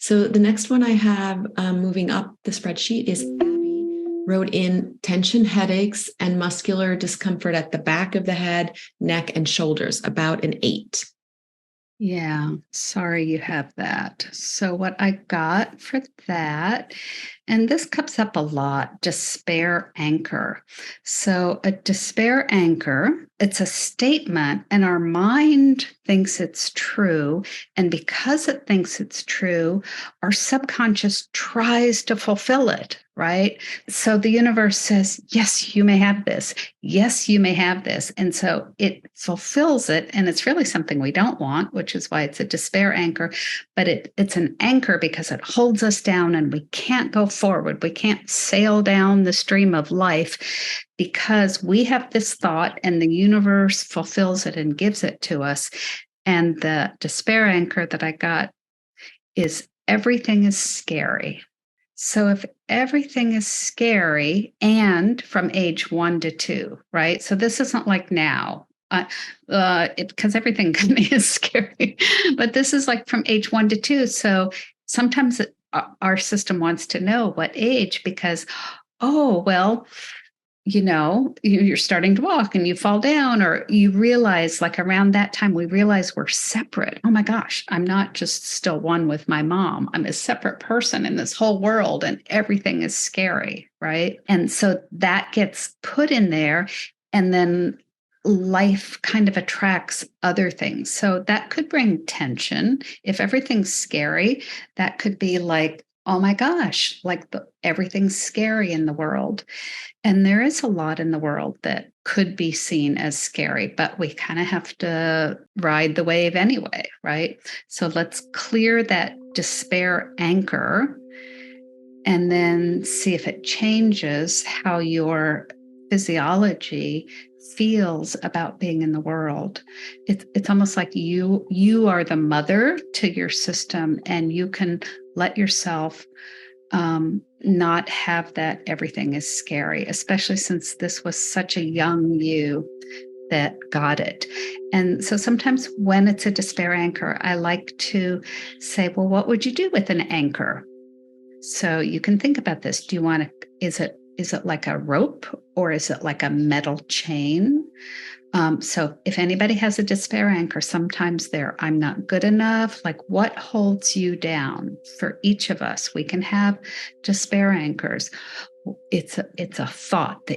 So the next one I have moving up the spreadsheet is Abby wrote in tension, headaches, and muscular discomfort at the back of the head, neck, and shoulders, about an 8. Yeah, sorry you have that. So, what I got for that, and this comes up a lot, despair anchor. So, a despair anchor, it's a statement, and our mind thinks it's true. And because it thinks it's true, our subconscious tries to fulfill it, right? So, the universe says, yes, you may have this. Yes, you may have this. And so it fulfills it. And it's really something we don't want, which is why it's a despair anchor. But it's an anchor because it holds us down and we can't go forward. We can't sail down the stream of life because we have this thought and the universe fulfills it and gives it to us. And the despair anchor that I got is everything is scary. So if everything is scary and from age 1 to 2, right? So this isn't like now, because everything is scary, but this is like from age 1 to 2. So sometimes our system wants to know what age because, oh, well, you're starting to walk and you fall down, or you realize, like around that time, we realize we're separate. Oh my gosh, I'm not just still one with my mom. I'm a separate person in this whole world and everything is scary, right? And so that gets put in there, and then life kind of attracts other things. So that could bring tension. If everything's scary, that could be like, oh my gosh, like everything's scary in the world. And there is a lot in the world that could be seen as scary, but we kind of have to ride the wave anyway, right? So let's clear that despair anchor and then see if it changes how your physiology feels about being in the world. It's almost like you are the mother to your system, and you can let yourself not have that everything is scary, especially since this was such a young you that got it. And so sometimes when it's a despair anchor, I like to say, well, what would you do with an anchor? So you can think about this. Do you want to, is it like a rope, or is it like a metal chain? So if anybody has a despair anchor, sometimes I'm not good enough. Like, what holds you down? For each of us, we can have despair anchors. It's a thought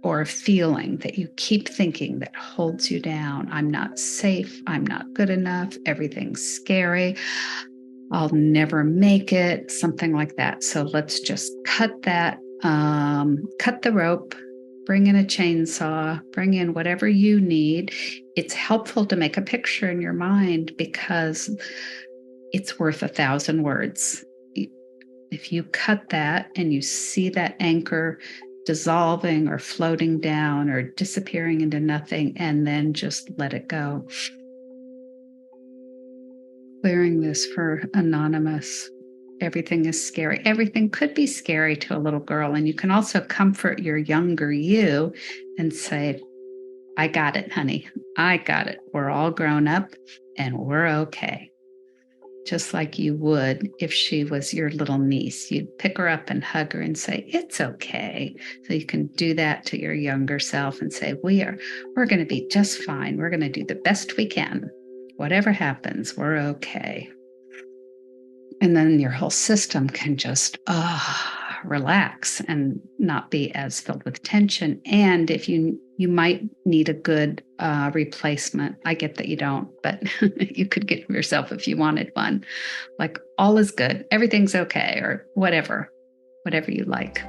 or a feeling that you keep thinking that holds you down. I'm not safe. I'm not good enough. Everything's scary. I'll never make it. Something like that. So let's just cut that. Cut the rope. Bring in a chainsaw, bring in whatever you need. It's helpful to make a picture in your mind because it's worth 1,000 words. If you cut that and you see that anchor dissolving or floating down or disappearing into nothing, and then just let it go. Clearing this for Anonymous. Everything is scary. Everything could be scary to a little girl. And you can also comfort your younger you and say, I got it, honey. I got it. We're all grown up and we're okay. Just like you would if she was your little niece. You'd pick her up and hug her and say, it's okay. So you can do that to your younger self and say, we're going to be just fine. We're going to do the best we can. Whatever happens, we're okay. And then your whole system can just relax and not be as filled with tension. And if you might need a good replacement. I get that you don't, but you could get yourself if you wanted one. Like, all is good, everything's okay, or whatever you like.